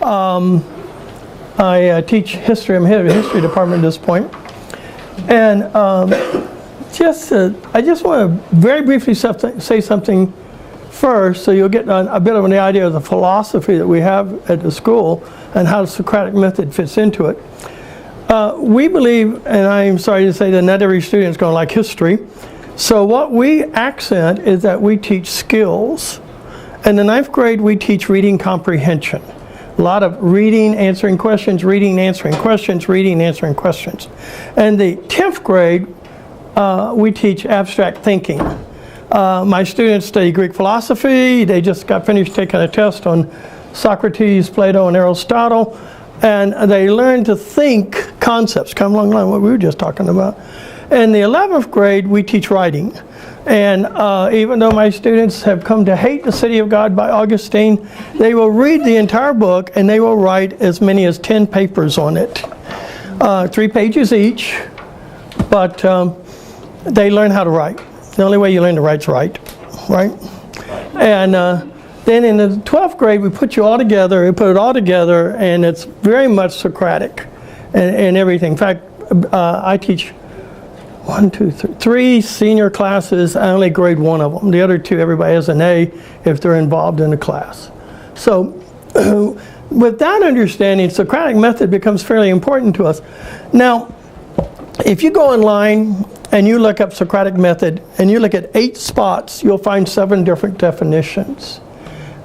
I teach history. I'm head of the history department at this point. And I just want to very briefly say something first, so you'll get a bit of an idea of the philosophy that we have at the school and how the Socratic method fits into it. We believe, and I'm sorry to say that not every student is going to like history, so what we accent is that we teach skills. In the 9th grade, we teach reading comprehension. A lot of reading, answering questions, reading, answering questions, reading, answering questions. In the 10th grade, we teach abstract thinking. My students study Greek philosophy. They just got finished taking a test on Socrates, Plato, and Aristotle. And they learn to think concepts, come along the line what we were just talking about. In the 11th grade, we teach writing. And even though my students have come to hate the City of God by Augustine, they will read the entire book and they will write as many as 10 papers on it. 3 pages each, but they learn how to write. The only way you learn to write is right? And then in the 12th grade, we put it all together, and it's very much Socratic and everything. In fact, I teach 3 senior classes. I only grade 1 of them. The other 2, everybody has an A if they're involved in the class. So with that understanding, Socratic method becomes fairly important to us. Now, if you go online and you look up Socratic method and you look at 8 spots, you'll find 7 different definitions.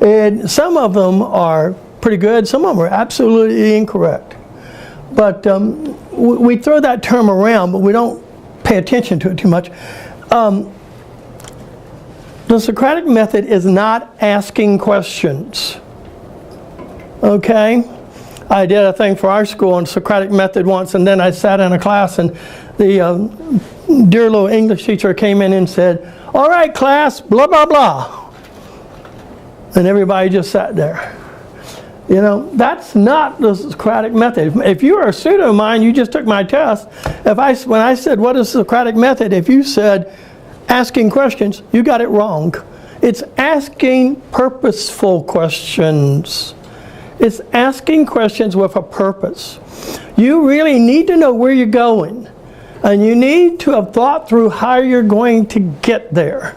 And some of them are pretty good, some of them are absolutely incorrect. But we throw that term around, but we don't pay attention to it too much. The Socratic method is not asking questions. Okay? I did a thing for our school on Socratic method once, and then I sat in a class, and the dear little English teacher came in and said, "All right, class, blah, blah, blah." And everybody just sat there. You know, that's not the Socratic method. If you are a student of mine, you just took my test. When I said, what is the Socratic method? If you said, asking questions, you got it wrong. It's asking purposeful questions. It's asking questions with a purpose. You really need to know where you're going. And you need to have thought through how you're going to get there.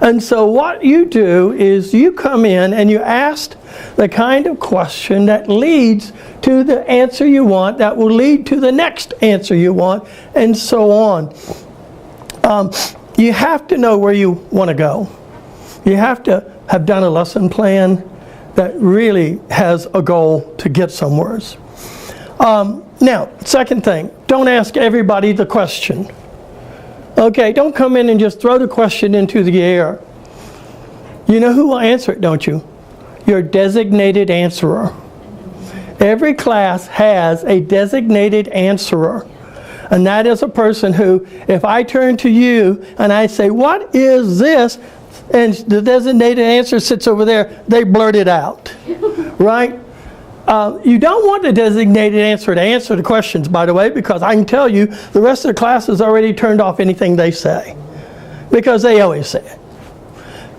And so what you do is you come in and you ask the kind of question that leads to the answer you want, that will lead to the next answer you want, and so on. You have to know where you want to go. You have to have done a lesson plan that really has a goal to get somewhere. Now, second thing, don't ask everybody the question. Okay, don't come in and just throw the question into the air. You know who will answer it, don't you? Your designated answerer. Every class has a designated answerer. And that is a person who, if I turn to you and I say, "What is this?" and the designated answer sits over there, they blurt it out. Right? You don't want the designated answer to answer the questions, by the way, because I can tell you the rest of the class has already turned off anything they say, because they always say it.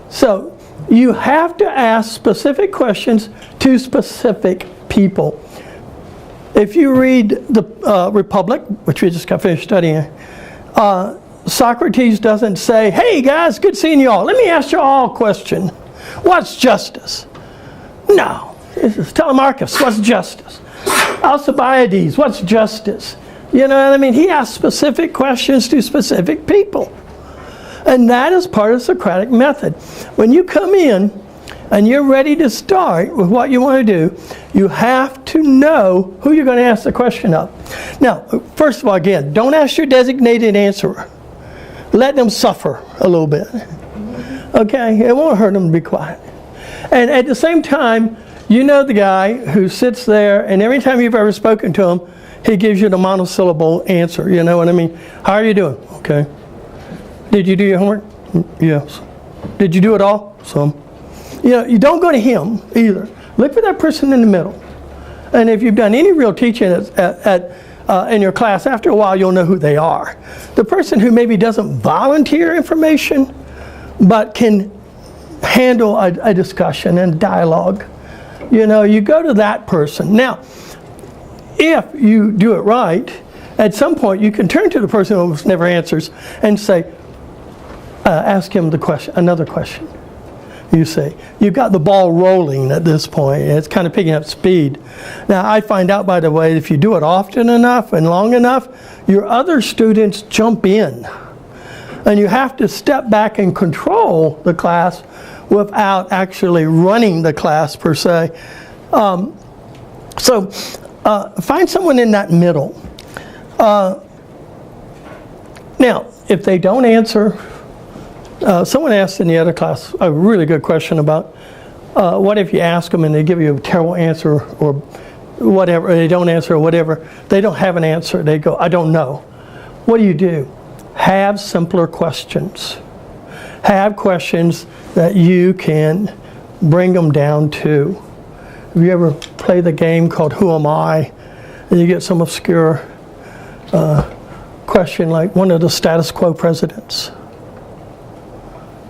So you have to ask specific questions to specific people. If you read the Republic, which we just got finished studying, Socrates doesn't say, "Hey guys, good seeing you all. Let me ask you all a question. What's justice?" No. This is Telemachus, what's justice? Alcibiades, what's justice? You know what I mean? He asks specific questions to specific people. And that is part of the Socratic method. When you come in and you're ready to start with what you want to do, you have to know who you're going to ask the question of. Now, first of all, again, don't ask your designated answerer. Let them suffer a little bit. Okay? It won't hurt them to be quiet. And at the same time, you know the guy who sits there, and every time you've ever spoken to him, he gives you the monosyllable answer. You know what I mean? How are you doing? Okay. Did you do your homework? Yes. Did you do it all? Some. You know, you don't go to him either. Look for that person in the middle. And if you've done any real teaching in your class, after a while you'll know who they are. The person who maybe doesn't volunteer information, but can handle a discussion and dialogue. You know, you go to that person. Now, if you do it right, at some point you can turn to the person who almost never answers and say, ask him another question. You see, you've got the ball rolling at this point. It's kind of picking up speed. Now, I find out, by the way, if you do it often enough and long enough, your other students jump in. And you have to step back and control the class without actually running the class per se. So find someone in that middle. Now, if they don't answer, someone asked in the other class a really good question about what if you ask them and they give you a terrible answer or whatever, or they don't answer or whatever, they don't have an answer, they go, I don't know. What do? Have simpler questions. Have questions that you can bring them down to. Have you ever played the game called Who Am I? And you get some obscure question like one of the status quo presidents.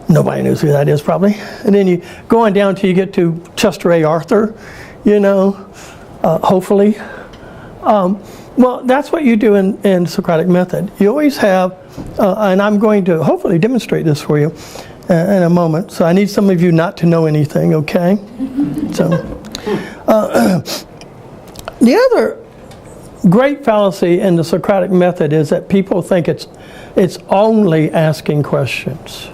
Nobody knows who that is probably. And then you go on down till you get to Chester A. Arthur, you know, hopefully. Well, that's what you do in Socratic method. You always have, and I'm going to hopefully demonstrate this for you in a moment. So I need some of you not to know anything, okay? So, the other great fallacy in the Socratic method is that people think it's only asking questions.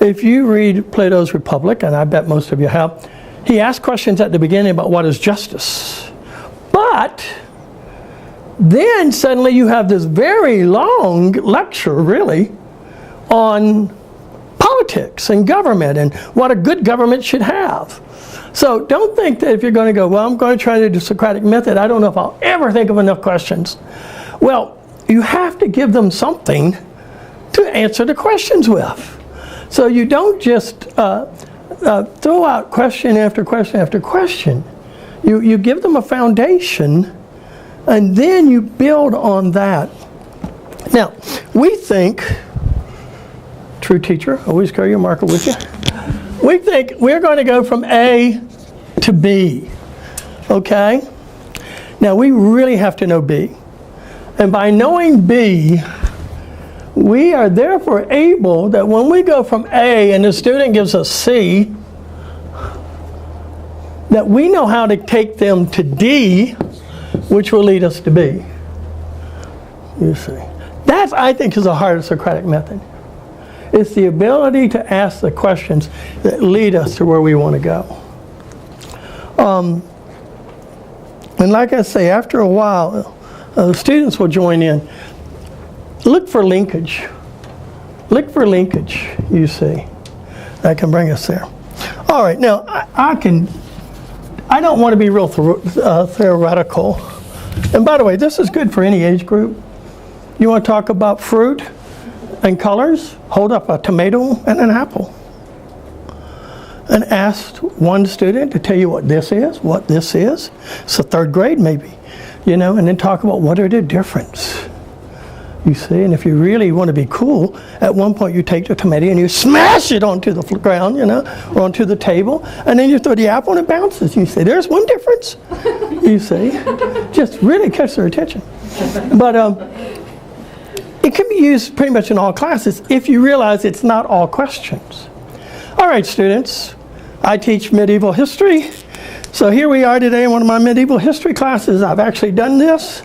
If you read Plato's Republic, and I bet most of you have, he asks questions at the beginning about what is justice. But then suddenly you have this very long lecture, really, on politics and government and what a good government should have. So don't think that if you're going to go, well, I'm going to try to do Socratic method, I don't know if I'll ever think of enough questions. Well, you have to give them something to answer the questions with. So you don't just throw out question after question after question. You give them a foundation, and then you build on that. Now, we think, true teacher, always carry your marker with you. We think we're going to go from A to B, okay? Now, we really have to know B. And by knowing B, we are therefore able that when we go from A and the student gives us C, that we know how to take them to D, which will lead us to B. You see. That, I think, is the heart of Socratic method. It's the ability to ask the questions that lead us to where we want to go. And like I say, after a while, the students will join in. Look for linkage. Look for linkage, you see. That can bring us there. All right, now, I don't want to be real theoretical. And by the way, this is good for any age group. You want to talk about fruit and colors? Hold up a tomato and an apple. And ask one student to tell you what this is. It's the third grade maybe, you know, and then talk about what are the difference. You see, and if you really want to be cool, at one point you take the tomato and you smash it onto the ground, you know, or onto the table, and then you throw the apple and it bounces. You say, there's one difference. You see, just really catch their attention. But it can be used pretty much in all classes if you realize it's not all questions. All right, students, I teach medieval history. So here we are today in one of my medieval history classes. I've actually done this.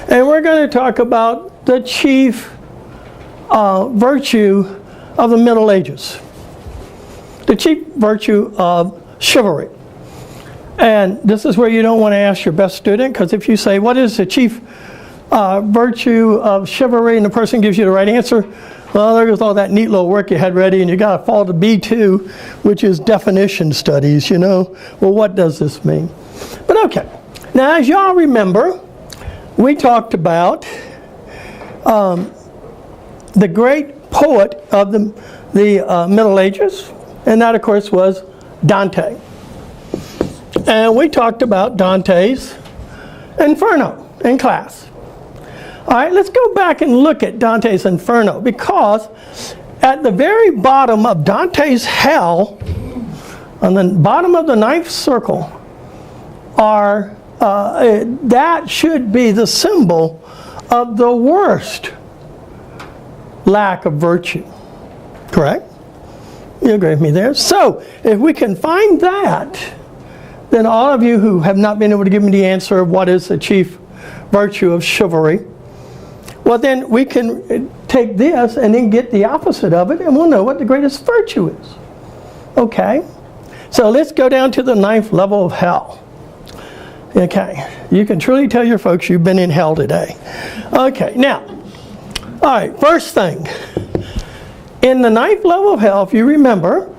And we're going to talk about the chief virtue of the Middle Ages. The chief virtue of chivalry. And this is where you don't want to ask your best student, because if you say, what is the chief virtue of chivalry, and the person gives you the right answer, well, there goes all that neat little work you had ready, and you got to fall to B2, which is definition studies, you know. Well, what does this mean? But okay. Now, as y'all remember, we talked about the great poet of the Middle Ages, and that, of course, was Dante. And we talked about Dante's Inferno in class. All right, let's go back and look at Dante's Inferno, because at the very bottom of Dante's hell, on the bottom of the ninth circle are, that should be the symbol of the worst lack of virtue. Correct? You agree with me there? So, if we can find that, then all of you who have not been able to give me the answer of what is the chief virtue of chivalry, well then we can take this and then get the opposite of it, and we'll know what the greatest virtue is. Okay? So let's go down to the ninth level of hell. Okay, you can truly tell your folks you've been in hell today. Okay, now, all right, first thing. In the ninth level of hell, if you remember,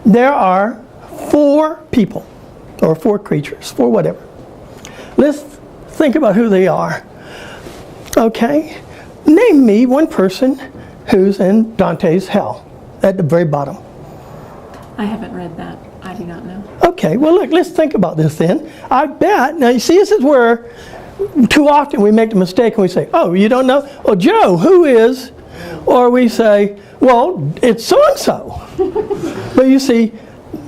there are 4 people, or 4 creatures, 4 whatever. Let's think about who they are. Okay, name me one person who's in Dante's hell, at the very bottom. I haven't read that. I do not know. Okay, well look, let's think about this then. I bet, now you see this is where too often we make the mistake and we say, oh, you don't know? Well, Joe, who is? Or we say, well, it's so-and-so. But you see,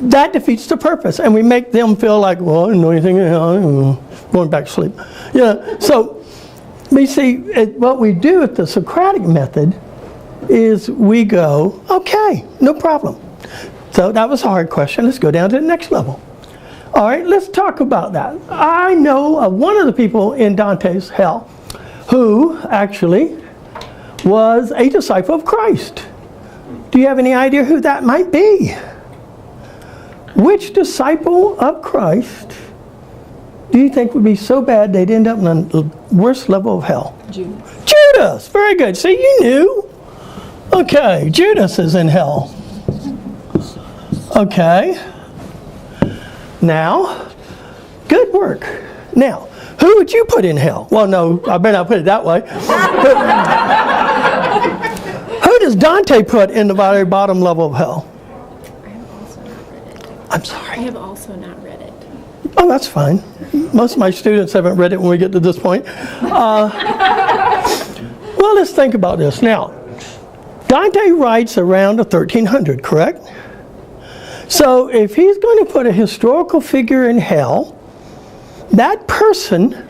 that defeats the purpose. And we make them feel like, well, I didn't know anything, I'm going back to sleep. You know, so, you see, what we do with the Socratic method is we go, okay, no problem. So that was a hard question. Let's go down to the next level. All right, let's talk about that. I know of one of the people in Dante's hell who actually was a disciple of Christ. Do you have any idea who that might be? Which disciple of Christ do you think would be so bad they'd end up in the worst level of hell? Judas. Judas! Very good. See, you knew. Okay, Judas is in hell. Okay. Now, good work. Now, who would you put in hell? Well, no, I better not put it that way. Who does Dante put in the very bottom level of hell? I have also not read it. I'm sorry. I have also not read it. Oh, that's fine. Most of my students haven't read it when we get to this point. Well, let's think about this. Now, Dante writes around the 1300, correct? So if he's going to put a historical figure in hell, that person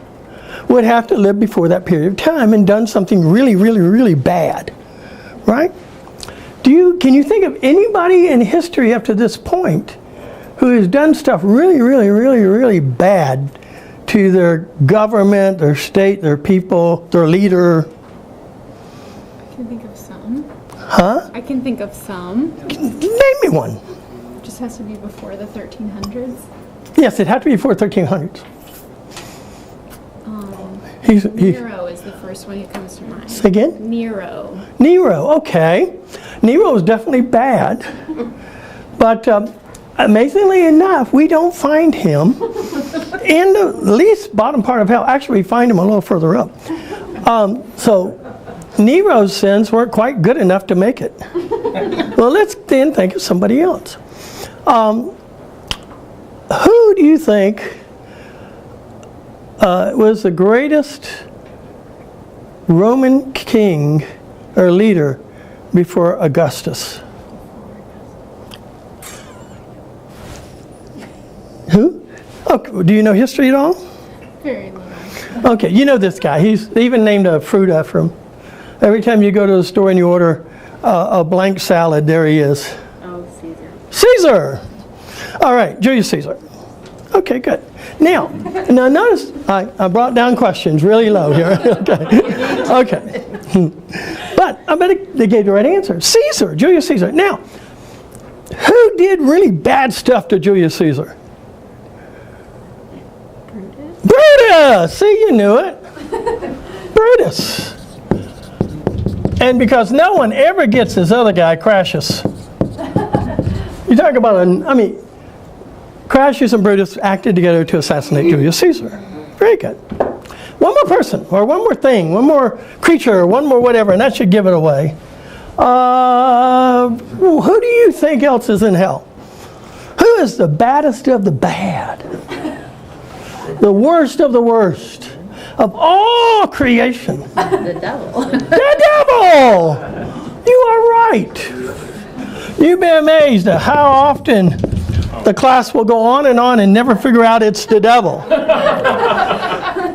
would have to live before that period of time and done something really, really, really bad, right? Can you think of anybody in history up to this point who has done stuff really, really, really, really bad to their government, their state, their people, their leader? I can think of some. Huh? I can think of some. Name me one. It just has to be before the 1300s. Yes, it had to be before 1300s. Nero is the first one that comes to mind. Say again? Nero. Nero, okay. Nero is definitely bad. But amazingly enough, we don't find him in the least bottom part of hell. Actually, we find him a little further up. So Nero's sins weren't quite good enough to make it. Well, let's then think of somebody else. Who do you think was the greatest Roman king or leader before Augustus? Who? Oh, do you know history at all? Very little. Okay, you know this guy. They even named a fruit after him. Every time you go to the store and you order a blank salad, there he is. Oh, Caesar. Caesar! All right, Julius Caesar. Okay, good. Now notice I brought down questions really low here. Okay. But I bet they gave the right answer. Caesar, Julius Caesar. Now, who did really bad stuff to Julius Caesar? Brutus! See, you knew it. Brutus. And because no one ever gets this other guy, Crassus. You talk about Crassus and Brutus acted together to assassinate Julius Caesar. Very good. One more person, or one more thing, one more creature, or one more whatever, and that should give it away. Who do you think else is in hell? Who is the baddest of the bad? The worst of the worst of all creation? The devil. The devil! You are right. You'd be amazed at how often the class will go on and never figure out it's the devil.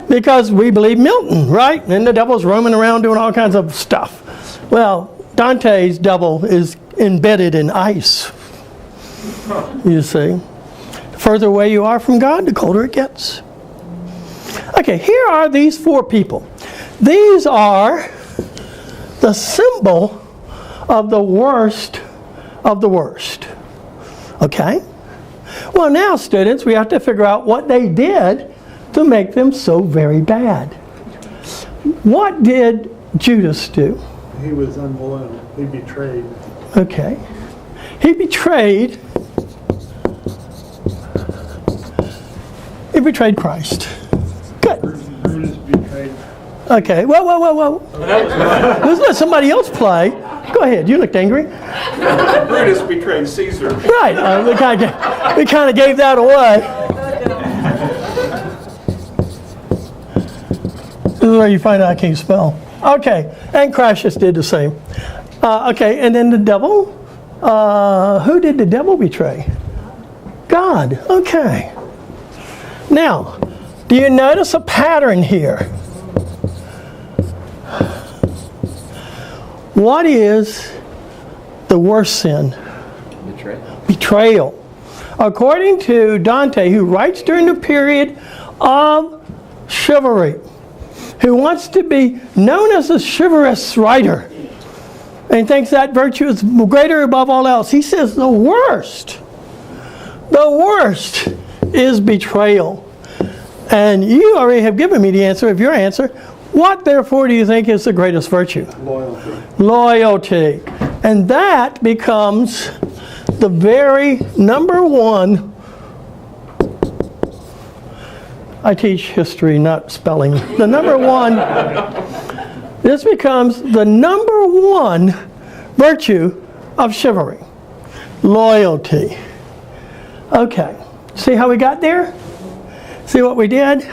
Because we believe Milton, right? And the devil's roaming around doing all kinds of stuff. Well, Dante's devil is embedded in ice. You see. The further away you are from God, the colder it gets. Okay, here are these 4 people. These are the symbol of the worst of the worst. Okay? Well, now, students, we have to figure out what they did to make them so very bad. What did Judas do? He was unloyal. He betrayed. Okay. He betrayed Christ. Good. Brutus betrayed. Okay. Whoa. Let's let somebody else play. Go ahead. You looked angry. Brutus betrayed Caesar. Right. We kind of gave that away. This is where you find out I can't spell. Okay. And Crassus did the same. Okay. And then the devil. Who did the devil betray? God. Okay. Now, do you notice a pattern here? What is the worst sin? Betrayal. According to Dante, who writes during the period of chivalry, who wants to be known as a chivalrous writer, and thinks that virtue is greater above all else, he says the worst is betrayal. And you already have given me the answer of your answer. What, therefore, do you think is the greatest virtue? Loyalty. And that becomes the very number one. I teach history, not spelling. The number one. This becomes the number one virtue of chivalry. Loyalty. Okay. See how we got there? See what we did?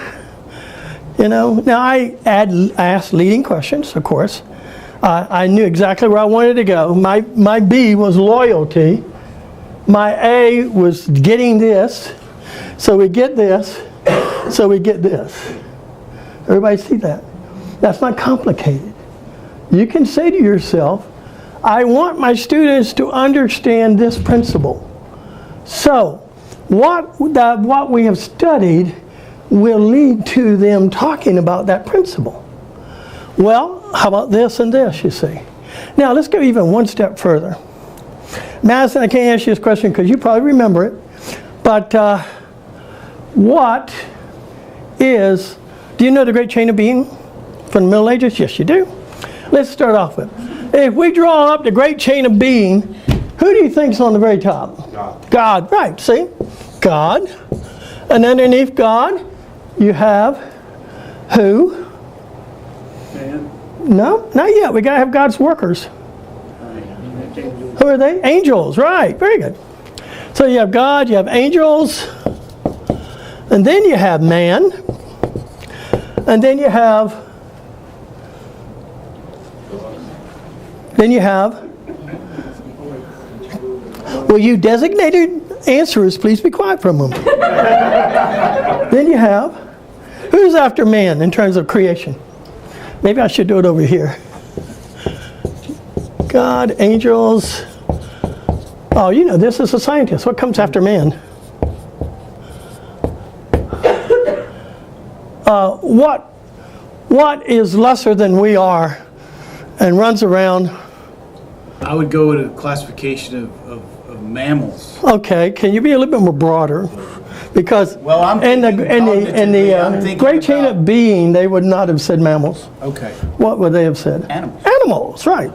You know, now I asked leading questions, of course. I knew exactly where I wanted to go. My B was loyalty. My A was getting this. So we get this. So we get this. Everybody see that? That's not complicated. You can say to yourself, I want my students to understand this principle. So, what we have studied will lead to them talking about that principle. Well, how about this and this, you see? Now, let's go even one step further. Madison, I can't ask you this question because you probably remember it, but what is, do you know the Great Chain of Being from the Middle Ages? Yes, you do. Let's start off with, if we draw up the Great Chain of Being, who do you think's on the very top? God, right, see? God. And underneath God, you have who? Man. No, not yet. We got to have God's workers. Who are they? Angels, right. Very good. So you have God, you have angels, and then you have man, and then you have well, you designated answerers, please be quiet for a moment. Then you have, who's after man in terms of creation? Maybe I should do it over here. God, angels. Oh, you know, this is a scientist. What comes after man? What is lesser than we are and runs around? I would go with a classification of mammals. Okay, can you be a little bit more broader? Because Well, I'm in the thinking I'm thinking Great Chain about- of Being, they would not have said mammals. Okay. What would they have said? Animals. Animals, right.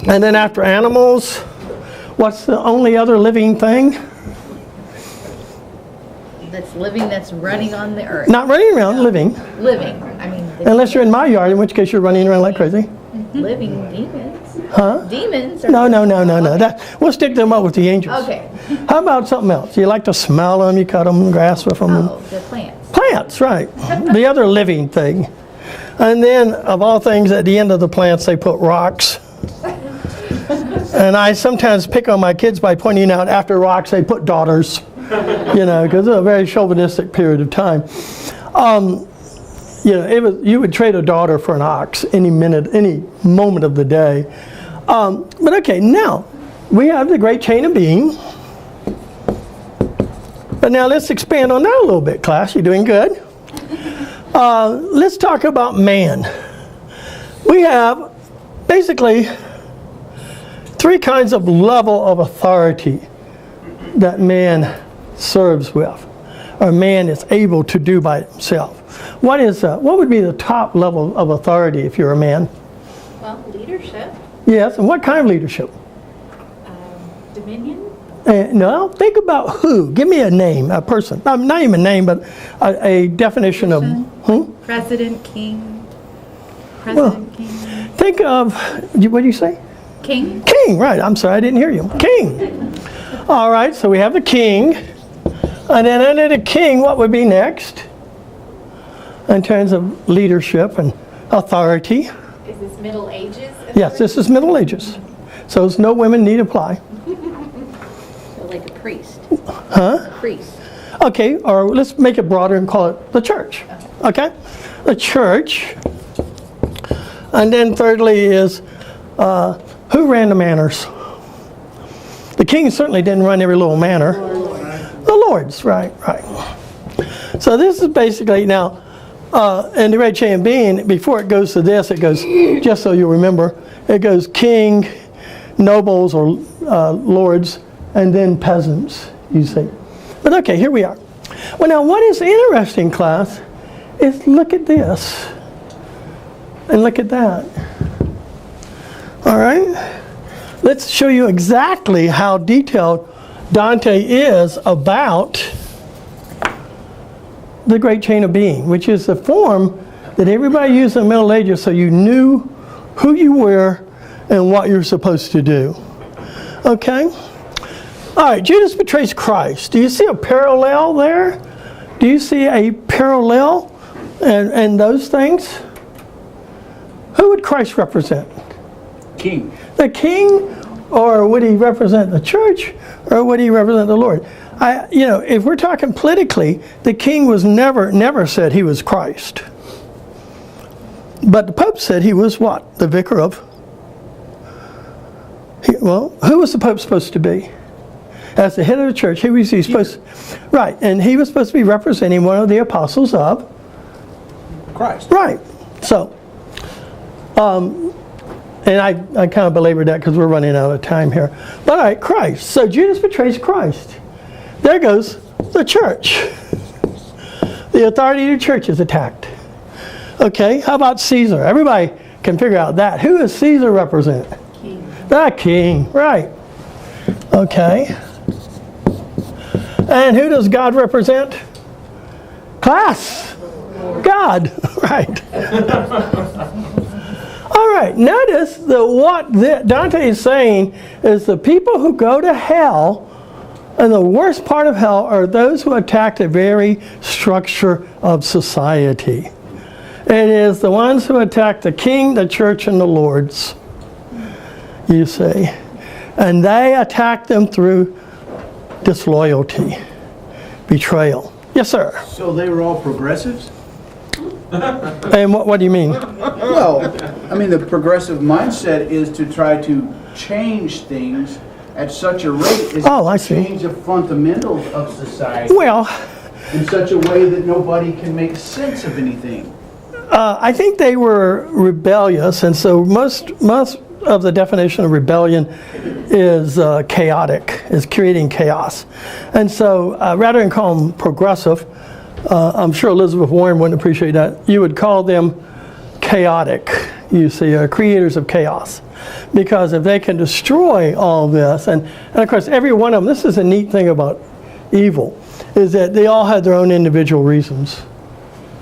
And then after animals, what's the only other living thing? That's living, that's running on the earth. Not running around, living. Living, I mean, Unless you're in my yard, in which case you're running around like crazy. living demons. Huh? Demons. Are, No. We'll stick them up with the angels. Okay. How about something else? You like to smell them, you cut them, grass with them. Oh, the plants. Plants, right. The other living thing. And then, of all things, at the end of the plants, they put rocks. And I sometimes pick on my kids by pointing out after rocks they put daughters, because it's a very chauvinistic period of time. You would trade a daughter for an ox any minute, any moment of the day. But okay, now we have the great chain of being. But now let's expand on that a little bit, class. You're doing good. Let's talk about man. We have basically three kinds of level of authority that man serves with, or man is able to do by himself. What would be the top level of authority if you're a man? Well, leadership, Yes, and what kind of leadership? dominion, No, think about who. Give me a name, a person. Not even a name, but a definition of. president, king, Well, king, think of, what do you say? king, King, right. I'm sorry, I didn't hear you. King. All right, so we have the king. And then under the king, what would be next? In terms of leadership and authority. Is this Middle Ages? Yes, this is Middle Ages. So no women need apply. So like a priest. Huh? Priest. Okay, or let's make it broader and call it the church. Okay? The church. And then thirdly is, who ran the manors? The king certainly didn't run every little manor. The lords, right. So this is basically, now, in the Red Chain Being, before it goes to this, it goes, just so you remember, it goes king, nobles or lords, and then peasants, you see. But okay, here we are. Well, now what is interesting, class, is look at this and look at that. All right? Let's show you exactly how detailed Dante is about the Great Chain of Being, which is the form that everybody used in the Middle Ages so you knew who you were and what you're supposed to do. Okay? All right, Judas betrays Christ. Do you see a parallel there? Do you see a parallel in those things? Who would Christ represent? King. The king, or would he represent the church, or would he represent the Lord? If we're talking politically, the king was never said he was Christ. But the Pope said he was what? The vicar of? Who was the Pope supposed to be? As the head of the church, who was he supposed to? Right, and he was supposed to be representing one of the apostles of Christ. Right. So, and I kind of belabored that because we're running out of time here. But all right, Christ. So Judas betrays Christ. There goes the church. The authority of the church is attacked. Okay, how about Caesar? Everybody can figure out that. Who does Caesar represent? King. The king, right. Okay. And who does God represent? Class. God, right. All right, notice that what Dante is saying is the people who go to hell, and the worst part of hell are those who attack the very structure of society. It is the ones who attack the king, the church, and the lords, you see. And they attack them through disloyalty, betrayal. Yes, sir. So they were all progressives? And what do you mean? Well, I mean, the progressive mindset is to try to change things at such a rate as Oh, I to see. change the fundamentals of society Well, in such a way that nobody can make sense of anything. I think they were rebellious, and so most of the definition of rebellion is chaotic, is creating chaos. And so rather than call them progressive, I'm sure Elizabeth Warren wouldn't appreciate that, you would call them chaotic, you see, creators of chaos. Because if they can destroy all this, and of course every one of them, this is a neat thing about evil, is that they all had their own individual reasons.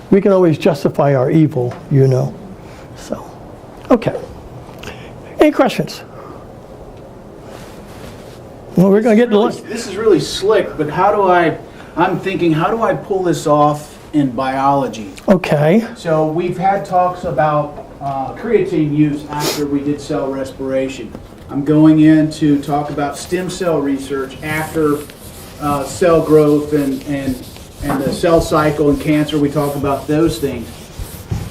We can always justify our evil, you know. So, okay. Any questions? Well, we're going to get to lunch. This is really slick, but I'm thinking, how do I pull this off in biology? Okay. So we've had talks about creatine use after we did cell respiration. I'm going in to talk about stem cell research after cell growth and the cell cycle and cancer. We talk about those things.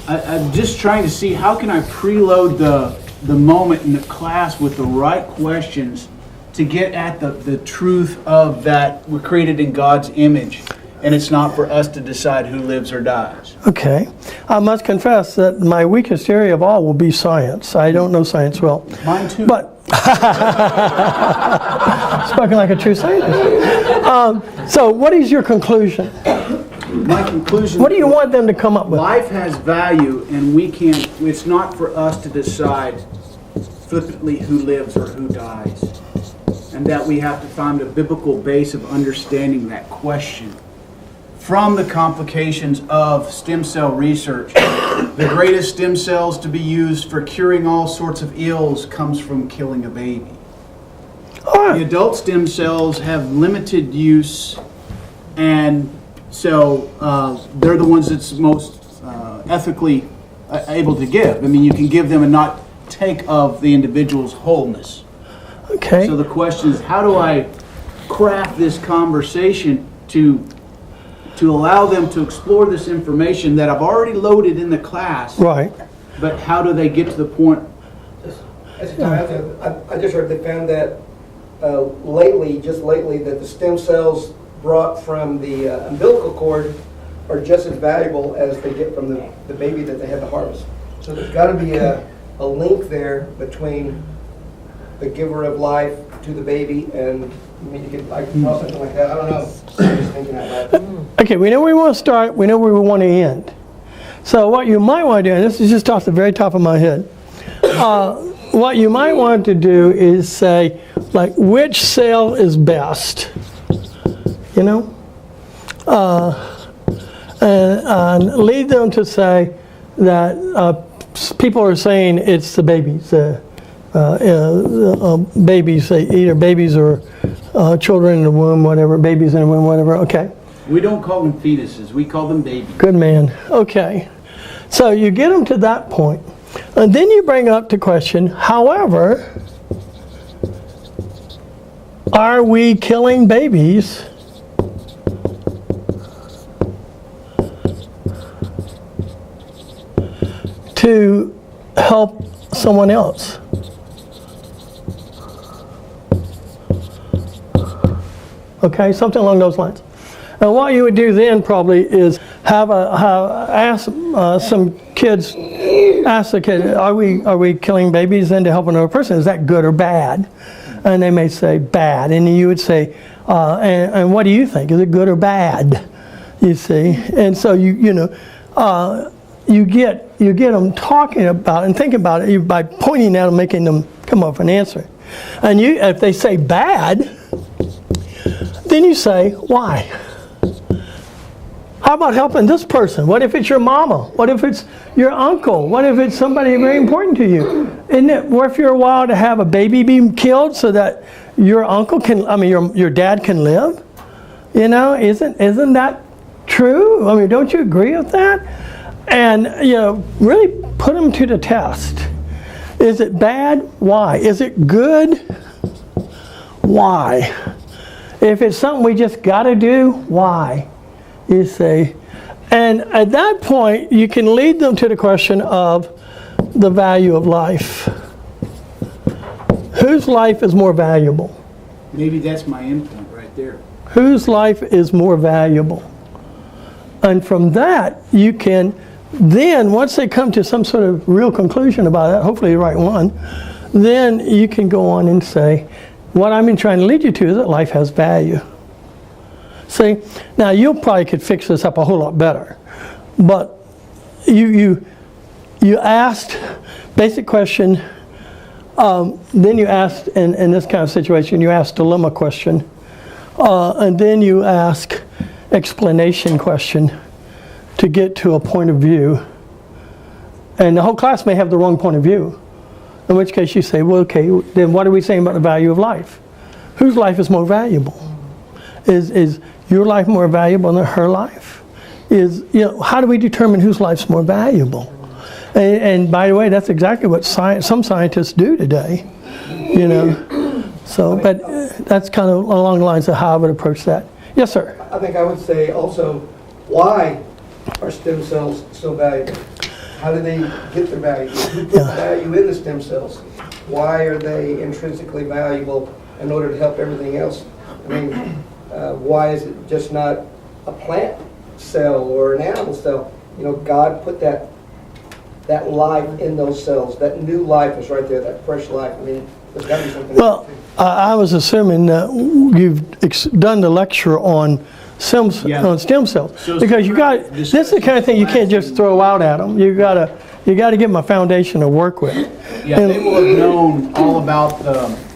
I'm just trying to see how can I preload the moment in the class with the right questions to get at the truth of that we're created in God's image, and it's not for us to decide who lives or dies. Okay. I must confess that my weakest area of all will be science. I don't know science well. Mine too. But spoken like a true scientist. So what is your conclusion? My conclusion. What do you want them to come up with? Life has value, and we can't. It's not for us to decide flippantly who lives or who dies, and that we have to find a biblical base of understanding that question. From the complications of stem cell research, the greatest stem cells to be used for curing all sorts of ills comes from killing a baby. The adult stem cells have limited use, and so they're the ones that's most ethically able to give. I mean, you can give them and not take of the individual's wholeness. Okay. So the question is, how do I craft this conversation to allow them to explore this information that I've already loaded in the class? Right. But how do they get to the point? I just heard they found that just lately, that the stem cells brought from the umbilical cord are just as valuable as they get from the baby that they had to harvest. So there's got to be a link there between the giver of life to the baby, and I mean, you could like call something like that. I don't know. I'm just thinking out loud. Okay, we know where we want to start. We know where we want to end. So what you might want to do, and this is just off the very top of my head, what you might want to do is say, like, which cell is best? You know? And lead them to say that people are saying it's the babies. Babies, either babies or children in the womb, whatever, babies in the womb, whatever, okay. We don't call them fetuses, we call them babies. Good man, okay. So you get them to that point, and then you bring up the question, however, are we killing babies to help someone else? Okay, something along those lines. And what you would do then probably is ask some kids, ask the kid, are we killing babies then to help another person? Is that good or bad? And they may say bad, and you would say, and what do you think? Is it good or bad? You see, and so you get them talking about and thinking about it by pointing at them, making them come up with an answer. And if they say bad, then you say, why? How about helping this person? What if it's your mama? What if it's your uncle? What if it's somebody very important to you? Isn't it worth your while to have a baby be killed so that your uncle your dad can live? You know, isn't that true? I mean, don't you agree with that? And, really put them to the test. Is it bad? Why? Is it good? Why? If it's something we just got to do, why? You see. And at that point, you can lead them to the question of the value of life. Whose life is more valuable? Maybe that's my endpoint right there. Whose life is more valuable? And from that, you can then, once they come to some sort of real conclusion about that, hopefully the right one, then you can go on and say, what I've been trying to lead you to is that life has value. See, now you probably could fix this up a whole lot better, but you asked basic question, then you asked, in this kind of situation, you asked dilemma question, and then you ask explanation question to get to a point of view, and the whole class may have the wrong point of view. In which case you say, well, okay, then what are we saying about the value of life? Whose life is more valuable? Is your life more valuable than her life? How do we determine whose life's more valuable? And by the way, that's exactly what some scientists do today. you know. So, but that's kind of along the lines of how I would approach that. Yes, sir. I think I would say also, why are stem cells so valuable? How do they get their value? Who puts value in the stem cells? Why are they intrinsically valuable in order to help everything else? I mean, why is it just not a plant cell or an animal cell? You know, God put that life in those cells. That new life is right there, that fresh life. I mean, there's got to be something. Well, I was assuming that you've done the lecture on stem cells, So because you got this is the kind of thing you can't just throw out at them. You got to give them a foundation to work with. Yeah, they will have known all about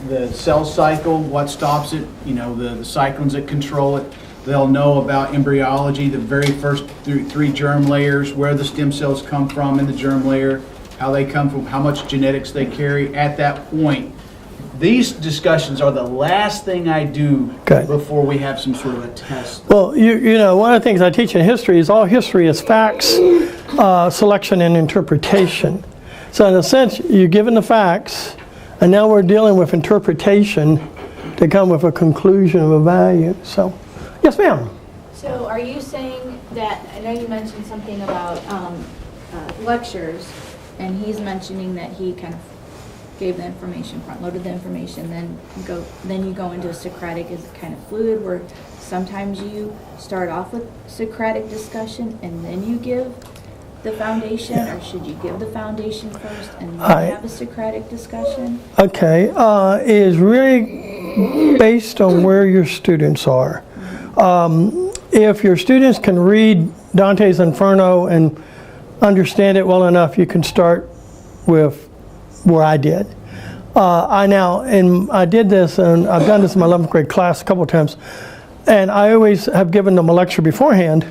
the cell cycle, what stops it, you know, the cyclones that control it. They'll know about embryology, the very first three germ layers, where the stem cells come from in the germ layer, how they come from, how much genetics they carry. At that point, these discussions are the last thing I do before we have some sort of a test. Well, you know, one of the things I teach in history is all history is facts, selection, and interpretation. So in a sense, you're given the facts, and now we're dealing with interpretation to come with a conclusion of a value. So, yes, ma'am. So are you saying that, I know you mentioned something about lectures, and he's mentioning that he kind of gave the information, front-loaded the information, then you go into a Socratic is kind of fluid, where sometimes you start off with Socratic discussion and then you give the foundation, or should you give the foundation first and then have a Socratic discussion? Okay, it is really based on where your students are. If your students can read Dante's Inferno and understand it well enough, you can start with where I did. I did this, and I've done this in my 11th grade class a couple of times, and I always have given them a lecture beforehand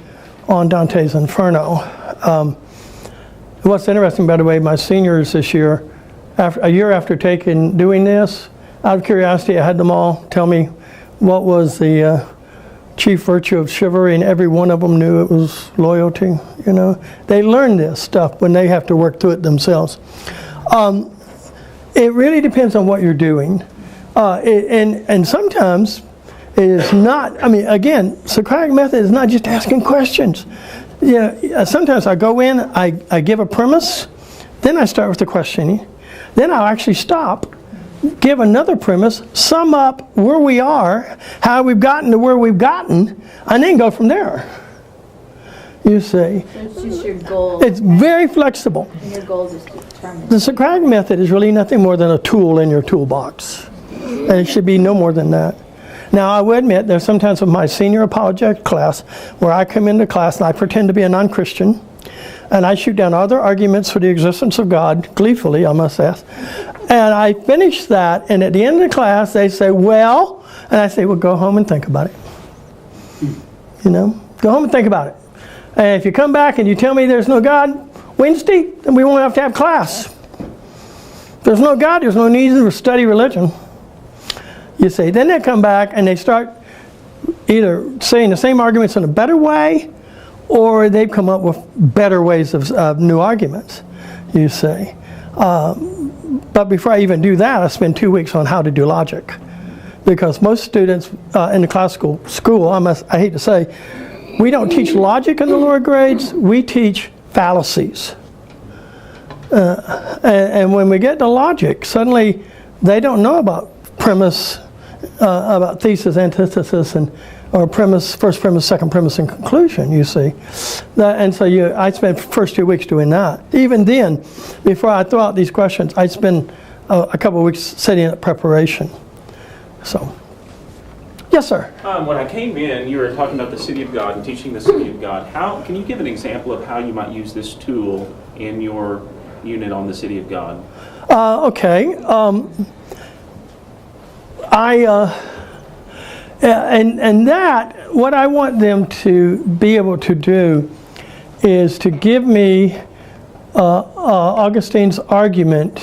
on Dante's Inferno. What's interesting, by the way, my seniors this year, a year after doing this, out of curiosity, I had them all tell me what was the chief virtue of chivalry, and every one of them knew it was loyalty. You know, they learn this stuff when they have to work through it themselves. It really depends on what you're doing, and sometimes it is not. I mean, again, Socratic method is not just asking questions. You know, sometimes I go in, I give a premise, then I start with the questioning, then I'll actually stop, give another premise, sum up where we are, how we've gotten to where we've gotten, and then go from there. You see. So it's just your goal. It's very flexible. And your goal is to determine. The Socratic method is really nothing more than a tool in your toolbox. And it should be no more than that. Now, I will admit, there's sometimes with my senior apologetic class where I come into class and I pretend to be a non-Christian, and I shoot down other arguments for the existence of God, gleefully, I must ask. And I finish that, and at the end of the class, they say, well, and I say, well, go home and think about it. You know, go home and think about it. And if you come back and you tell me there's no God Wednesday, then we won't have class. If there's no God, there's no need to study religion. You see, then they come back and they start either saying the same arguments in a better way, or they've come up with better ways of new arguments, you see. But before I even do that, I spend 2 weeks on how to do logic. Because most students in the classical school, I hate to say, we don't teach logic in the lower grades, we teach fallacies. And when we get to logic, suddenly they don't know about premise, about thesis, antithesis, or premise, first premise, second premise, and conclusion, you see. And so I spent the first 2 weeks doing that. Even then, before I throw out these questions, I spend a couple of weeks setting up preparation. So, yes, sir. When I came in, you were talking about the city of God and teaching the city of God. How can you give an example of how you might use this tool in your unit on the city of God? Okay. And that, what I want them to be able to do is to give me Augustine's argument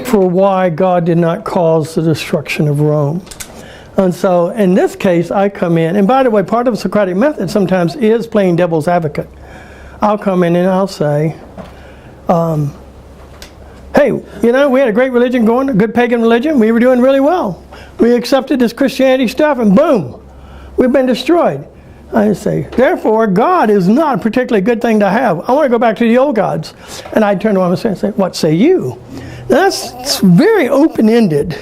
for why God did not cause the destruction of Rome. And so in this case, I come in, and by the way, part of the Socratic method sometimes is playing devil's advocate. I'll come in and I'll say, hey, hey, you know, we had a great religion going, a good pagan religion. We were doing really well. We accepted this Christianity stuff, and boom, we've been destroyed. I say, therefore, God is not a particularly good thing to have. I want to go back to the old gods. And I'd turn to him and say, what say you? Now, that's very open-ended,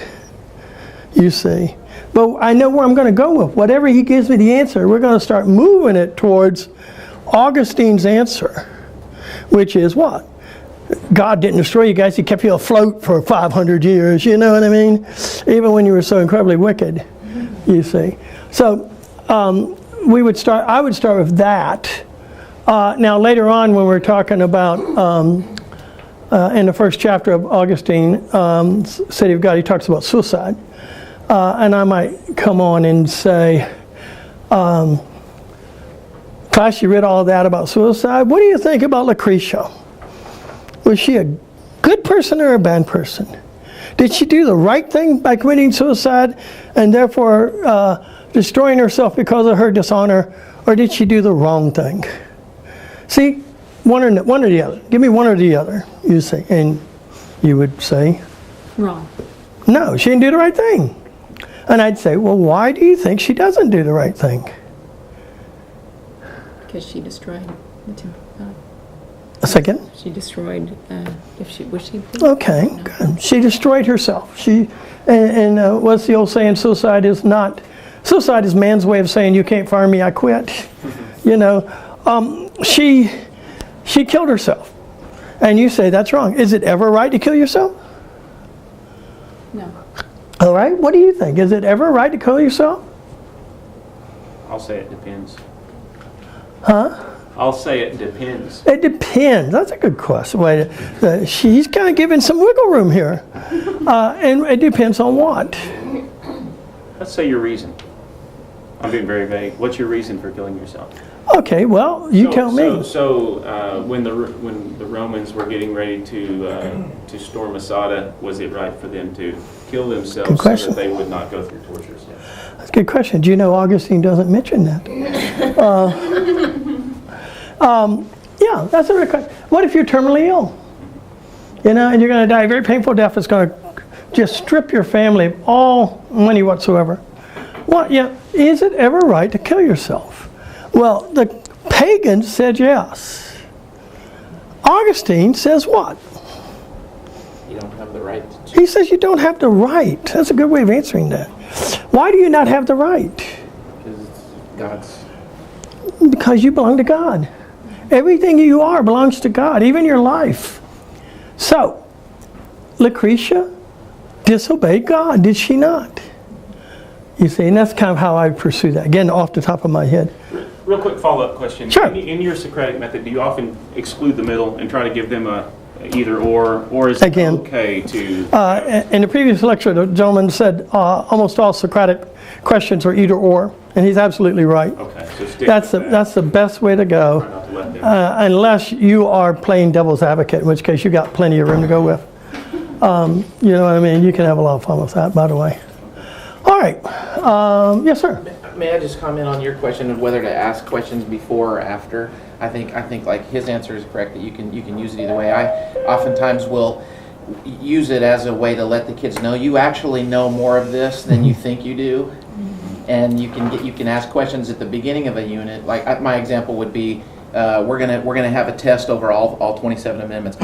you see. But I know where I'm going to go with. Whatever he gives me the answer, we're going to start moving it towards Augustine's answer, which is what? God didn't destroy you guys. He kept you afloat for 500 years. You know what I mean? Even when you were so incredibly wicked, you see. So I would start with that. Now, later on, when we're talking about in the first chapter of Augustine, City of God, he talks about suicide. And I might come on and say, class, you read all that about suicide. What do you think about Lucretia? Was she a good person or a bad person? Did she do the right thing by committing suicide and therefore destroying herself because of her dishonor, or did she do the wrong thing? See, one or the other. Give me one or the other, you say, and you would say, Wrong. no, she didn't do the right thing. And I'd say, well, why do you think she doesn't do the right thing? Because she destroyed the temple of God. A second. She destroyed, was she? Okay, good. She destroyed herself. What's the old saying? Suicide is man's way of saying, you can't fire me, I quit. You know, she killed herself. And you say that's wrong. Is it ever right to kill yourself? No. All right, what do you think? Is it ever right to kill yourself? I'll say it depends. Huh? I'll say it depends. It depends. That's a good question. Wait, she's kind of giving some wiggle room here. And it depends on what? Let's say your reason. I'm being very vague. What's your reason for killing yourself? Okay, well, you tell me. So when the Romans were getting ready to storm Masada, was it right for them to kill themselves so that they would not go through tortures? That's a good question. Do you know Augustine doesn't mention that? Yeah, that's a good question. What if you're terminally ill? You know, and you're going to die a very painful death. It's going to just strip your family of all money whatsoever. Well, yeah, is it ever right to kill yourself? Well, the pagans said yes. Augustine says what? You don't have the right to. He says you don't have the right. That's a good way of answering that. Why do you not have the right? Because God's. Because you belong to God. Everything you are belongs to God, even your life. So, Lucretia disobeyed God, did she not? You see, and that's kind of how I pursue that. Again, off the top of my head. Real quick follow-up question. Sure. In your Socratic method, do you often exclude the middle and try to give them a either or is it okay to... In the previous lecture, the gentleman said almost all Socratic questions are either or, and he's absolutely right. Okay, so stick That's the best way to go, not to let them. unless you are playing devil's advocate, in which case you got plenty of room to go with. You know what I mean? You can have a lot of fun with that, by the way. All right. Yes, sir. May I just comment on your question of whether to ask questions before or after? I think like his answer is correct, that you can use it either way. I oftentimes will use it as a way to let the kids know you actually know more of this than you think you do, and you can ask questions at the beginning of a unit. Like my example would be, we're gonna have a test over all 27 amendments.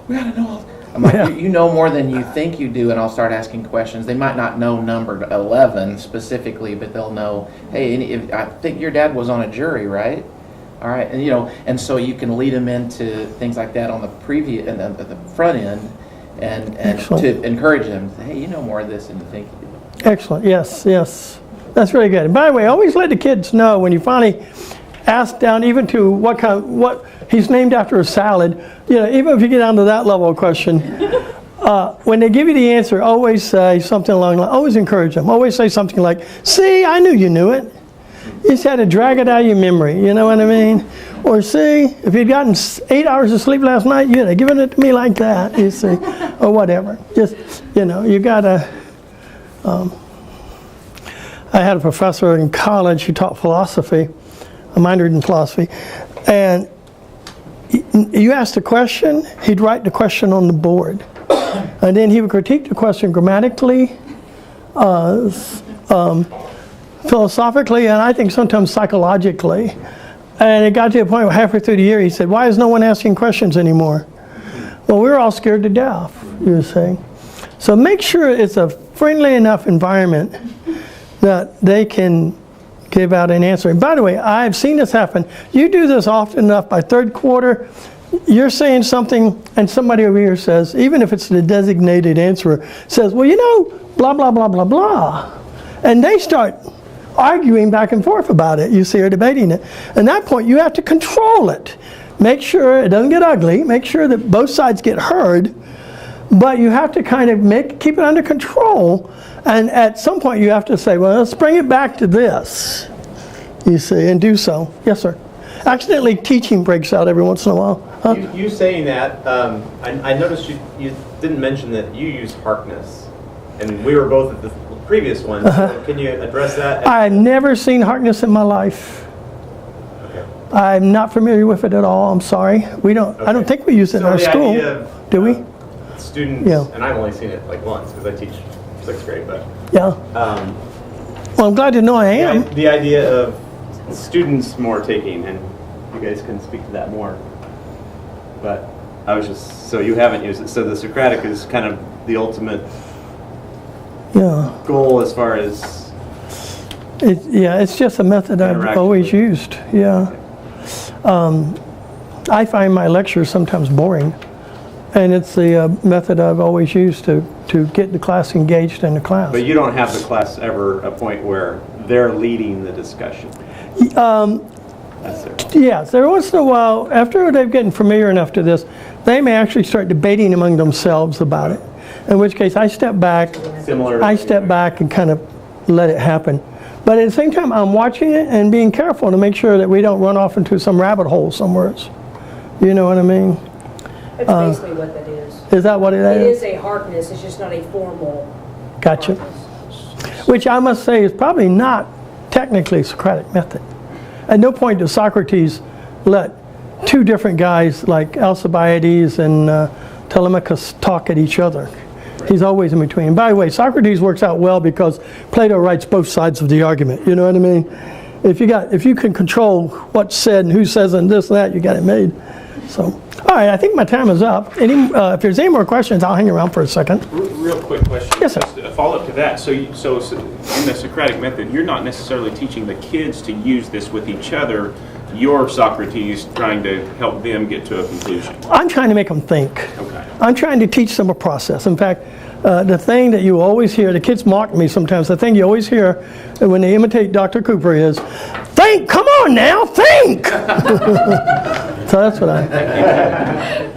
We gotta know all. I'm like, you know more than you think you do, and I'll start asking questions. They might not know number 11 specifically, but they'll know, hey, I think your dad was on a jury, right? All right, and and so you can lead them into things like that on the the front end, and to encourage them. Hey, you know more of this than you think you do. Excellent. Yes, that's really good. And by the way, always let the kids know when you finally ask down, even to what he's named after a salad. Even if you get down to that level of question, when they give you the answer, always say something along the line. Always encourage them. Always say something like, "See, I knew you knew it. You just had to drag it out of your memory." You know what I mean? Or, "See, if you'd gotten 8 hours of sleep last night, you'd have given it to me like that." You see, or whatever. Just you gotta. I had a professor in college who taught philosophy. I minored in philosophy, and you asked a question, he'd write the question on the board. And then he would critique the question grammatically, philosophically, and I think sometimes psychologically. And it got to a point where halfway through the year he said, why is no one asking questions anymore? Well, we were all scared to death, you were saying. So make sure it's a friendly enough environment that they can give out an answer. And by the way, I've seen this happen. You do this often enough, by third quarter, you're saying something and somebody over here says, even if it's the designated answerer, says, well, you know, blah, blah, blah, blah, blah. And they start arguing back and forth about it, you see, or debating it. At that point, you have to control it. Make sure it doesn't get ugly. Make sure that both sides get heard. But you have to kind of keep it under control. And at some point, you have to say, well, let's bring it back to this, you see, and do so. Yes, sir. Accidentally teaching breaks out every once in a while. Huh? You saying that, I noticed you didn't mention that you use Harkness. And we were both at the previous one. So can you address that? I've never seen Harkness in my life. Okay. I'm not familiar with it at all. I'm sorry. We don't. Okay. I don't think we use it in our school. Do we? Students, and I've only seen it like once because I teach 6th grade, but yeah. Well, I'm glad to know I am. The idea of students more taking, and you guys can speak to that more. But I was just, so you haven't used it. So the Socratic is kind of the ultimate goal as far as. It's just a method I've always used. Yeah. I find my lectures sometimes boring. And it's the method I've always used to get the class engaged in the class. But you don't have the class ever a point where they're leading the discussion? Yes, every once in a while, after they've gotten familiar enough to this, they may actually start debating among themselves about it. In which case, I step back. I step back and kind of let it happen. But at the same time, I'm watching it and being careful to make sure that we don't run off into some rabbit hole somewhere else. You know what I mean? That's basically what that is. Is that what it is? It is a Harkness, it's just not a formal Gotcha. Harkness. Which I must say is probably not technically a Socratic method. At no point does Socrates let two different guys like Alcibiades and Telemachus talk at each other. He's always in between. By the way, Socrates works out well because Plato writes both sides of the argument. You know what I mean? If you can control what's said and who says and this and that, you got it made. So. All right, I think my time is up. If there's any more questions, I'll hang around for a second. Real quick question. Yes, sir. Just a follow-up to that. So in the Socratic method, you're not necessarily teaching the kids to use this with each other. You're Socrates trying to help them get to a conclusion. I'm trying to make them think. Okay. I'm trying to teach them a process. In fact, the thing that you always hear, the kids mock me sometimes, the thing you always hear when they imitate Dr. Cooper is, think, come on now, think! So that's what I